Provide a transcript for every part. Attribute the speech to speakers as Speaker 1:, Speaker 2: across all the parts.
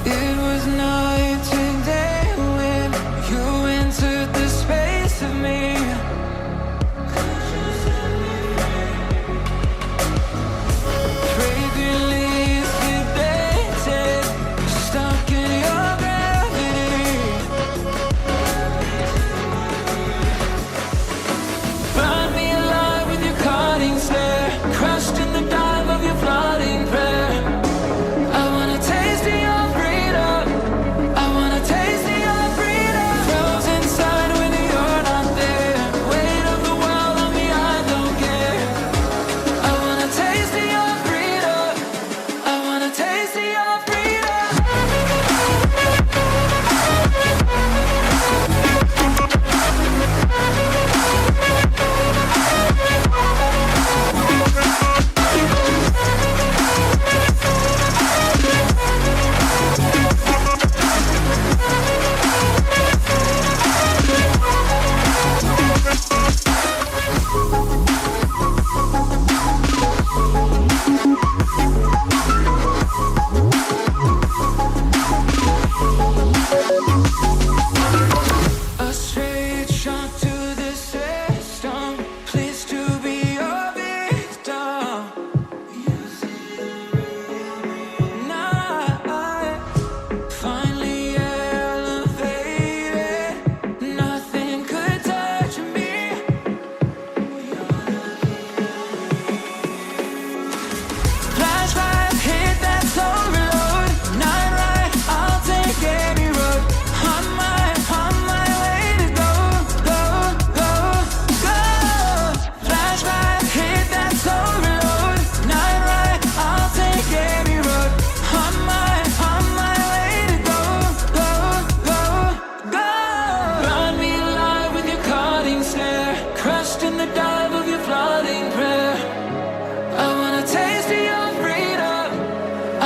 Speaker 1: It was night and day when you entered the space of me. Fragrant leaves debated, stuck in your gravity. Burn me alive with your cutting stare, crushed in the dive of your flooding prayer. I wanna taste of your freedom. I wanna taste of your freedom. Frozen inside when you're not there. Weight of the world on me, I don't care. I wanna taste of your freedom. I wanna taste of your freedom. A straight shot to the system. Pleased to be your victim. Night finally elevated. Nothing could touch me. Flashlight hit that soul reload. Night ride, I'll take any road. On my way to go, go, go, go. Flashlight hit that soul reload. Night ride, I'll take any road. On my way to go, go, go, go. Burn me alive with your cutting stare, crushed in the dive of your flooding prayer. I wanna taste of your freedom.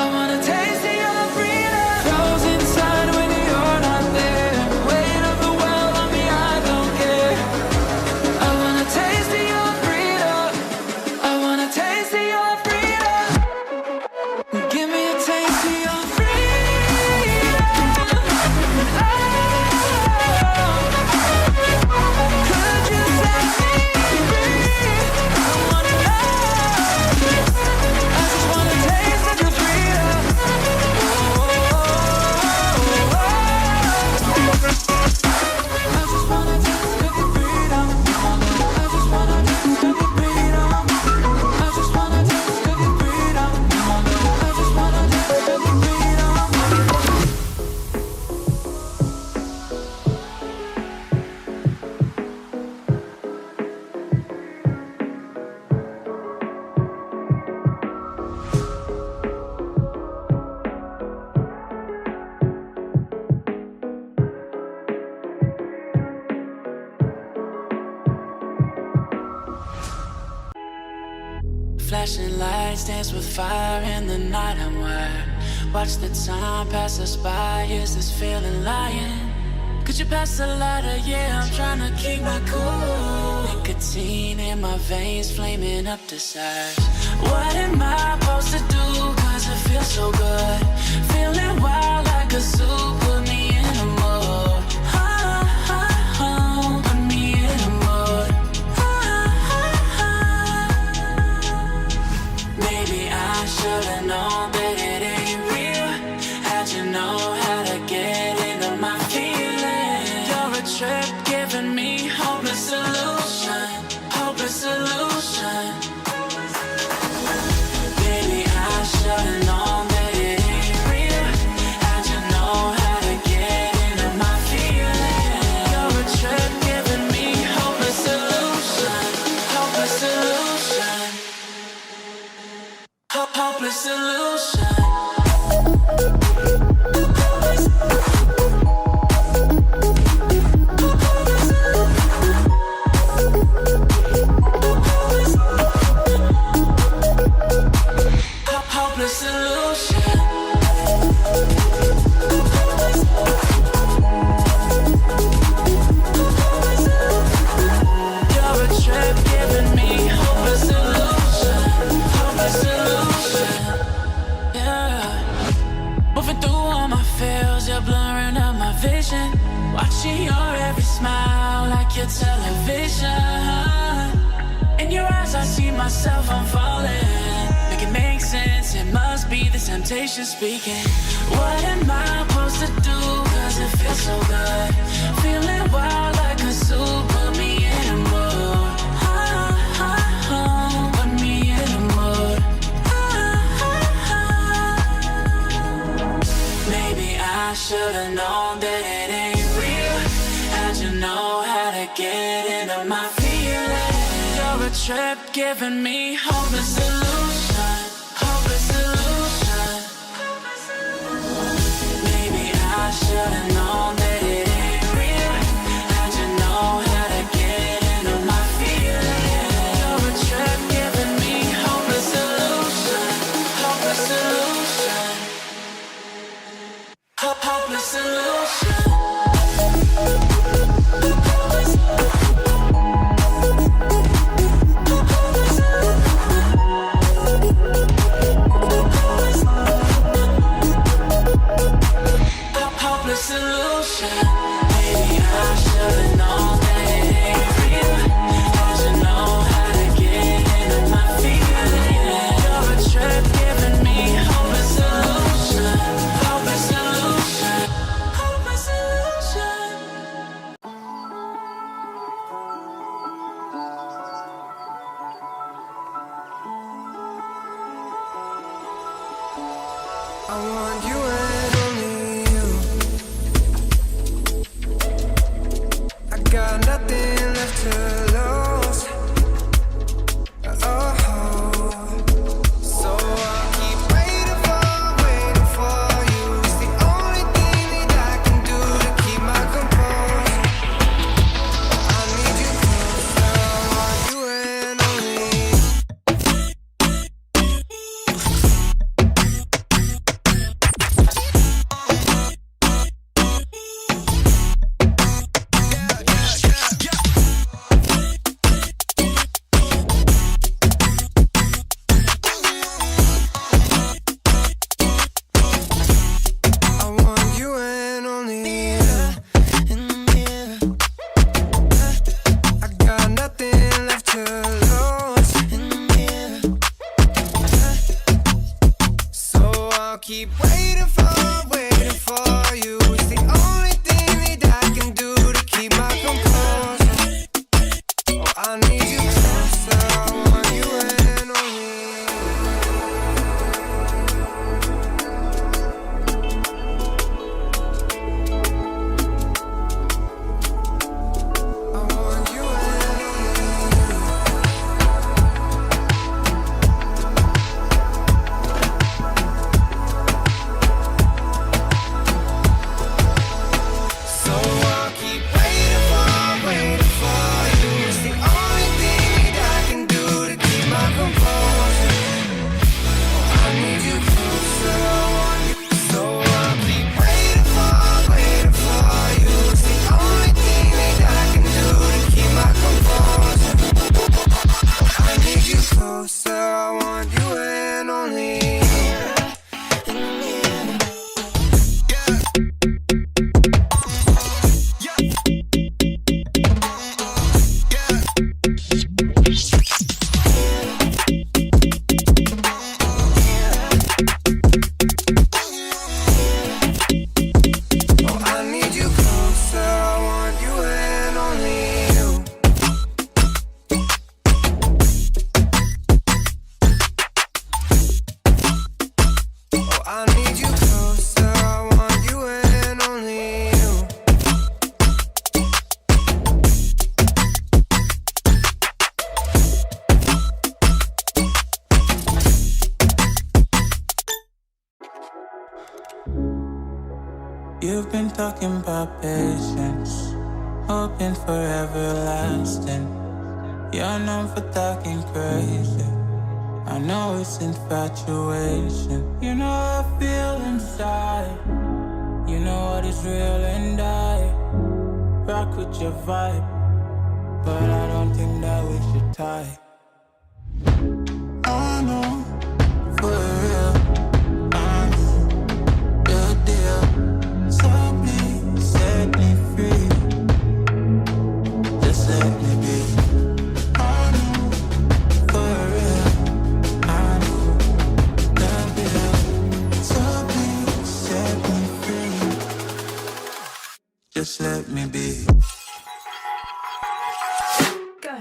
Speaker 1: I wanna taste of your freedom. Frozen inside when you're not there. Weight of the world on me, I don't care. I wanna taste of your freedom. I wanna taste of your freedom. Give me a taste of your freedom. Oh, could you set me free? I wanna know. I just wanna taste of your freedom. I just wanna taste of your freedom. I just wanna taste of your freedom. I just wanna taste of your freedom. I just wanna taste of your freedom.
Speaker 2: Flashing lights dance with fire in the night. I'm wired. Watch the time pass us by. Is this feeling lying? Could you pass the lighter? Yeah, I'm trying to keep my cool. Nicotine in my veins, flaming up the sides. What am I supposed to do? Cause it feels so good. Feeling wild like a zoo. Put me in a mood. Put me in a mood. Maybe I should've known that it ain't real. How'd you know how to get into my feelings? You're a trip giving me hopeless solution. Hopeless solution. Baby, I should've known that it ain't real. How'd you know how vision, watching your every smile like your television. In your eyes I see myself, I'm falling. Make it make sense, it must be the temptation speaking. What am I supposed to do, cause it feels so good. Feeling wild like a zoo, put me in a mood. Put me in a mood. Maybe I should've known that it ain't real. How'd you know how to get into my feelings? You're a trip giving me hopeless illusion, hopeless illusion. Maybe I should've known that it ain't real. How'd you know how to get into my feelings? You're a trip giving me hopeless illusion, hopeless illusion. Hopeless illusion. Hopeless illusion. Maybe I should've known that it ain't real. How'd you know how to get into my feelings? You're a trip giving me hopeless illusion, hopeless illusion, hopeless illusion.
Speaker 1: I want you and only you. I got nothing left to lose. Oh, so I'll keep waiting for you. It's the only thing that I can do to keep my composure. I need you closer. I want you and only you. I want you and only you. I got nothing left to lose. So I'll keep waiting for you. It's the only thing that I can do to keep my composure. Oh, I need you closer. I want you and only you. I want you and only you. So I'll keep waiting for you. It's the only thing that I can do to keep my composure. Oh, I need you closer. So I'll keep waiting for you. It's the only thing that I can do to keep my composure. Oh, I need you closer. I want you and only you. Oh, I need you closer. I want you and only you. Oh, I need you closer. I want you and only you.
Speaker 3: You've been talking about patience, hoping for everlasting. You're known for talking crazy. I know it's infatuation. You know how I feel inside. You know what is real and I rock with your vibe, but I don't think that we should tie. I know, for real, I know, real deal. So please say Just let me be.
Speaker 1: Go.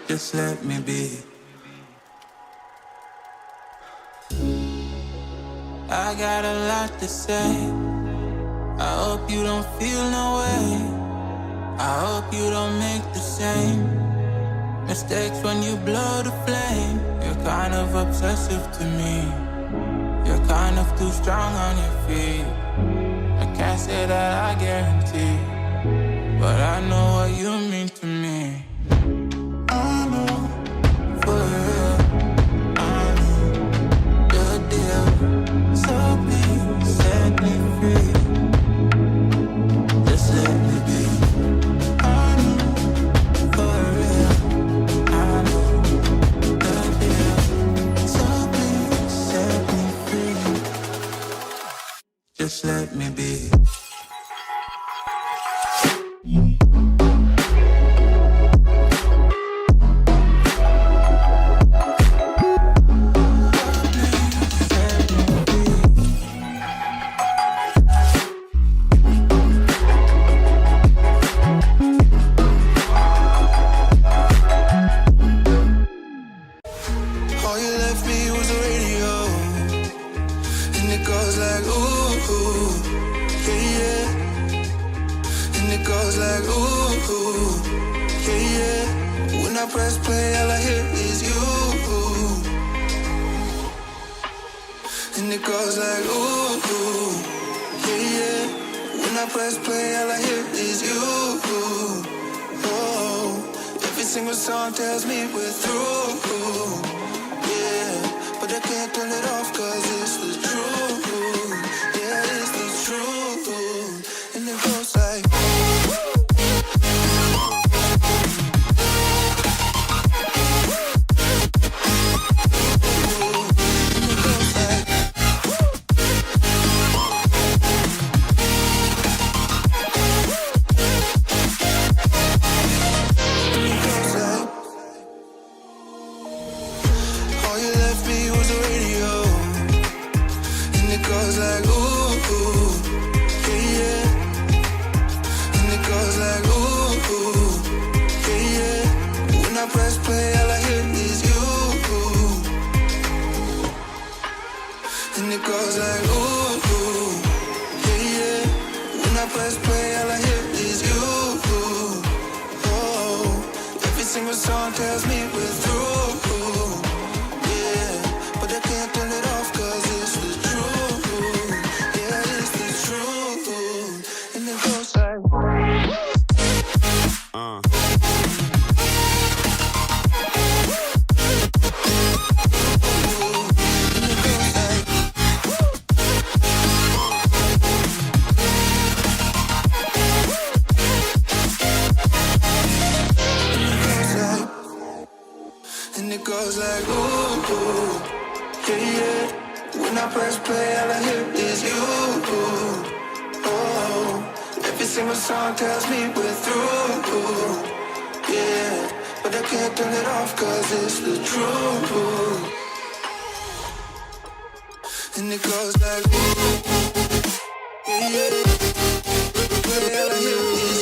Speaker 3: Just let me be. I got a lot to say. I hope you don't feel no way. I hope you don't make the same mistakes when you blow the flame. You're kind of obsessive to me. You're kind of too strong on your feet. I can't say that I guarantee, but I know what you mean to me. I know, for real, I know the deal. So please set me free. Just let me be. I know, for real, I know the deal. So please set me free. Just let me be.
Speaker 4: All you left me was a radio, and it goes like ooh, ooh, yeah, yeah. And it goes like ooh, ooh, yeah, yeah. When I press play, all I hear is you. And it goes like ooh, ooh, yeah, yeah. When I press play, all I hear is you. Oh, every single song tells me we're through. Yeah, but I can't turn it off 'cause it's the truth. Yeah, it's the truth. And it goes like all you left me was a radio, and it goes like ooh, ooh, yeah, yeah. And it goes like ooh, ooh, yeah, yeah. When I press play, all I hear is you. And it goes like ooh, ooh, yeah, yeah. When I press play, all I hear is you. Oh, every single song tells me we're through. Yeah, but I can't turn it off 'cause it's the truth. Yeah, it's the truth. And it goes like and it goes like ooh, ooh, yeah, yeah. When I press play, all I hear is you. Oh, every single song tells me we're through. Yeah, but I can't turn it off 'cause it's the truth. And it goes like ooh, yeah, yeah. But all I hear is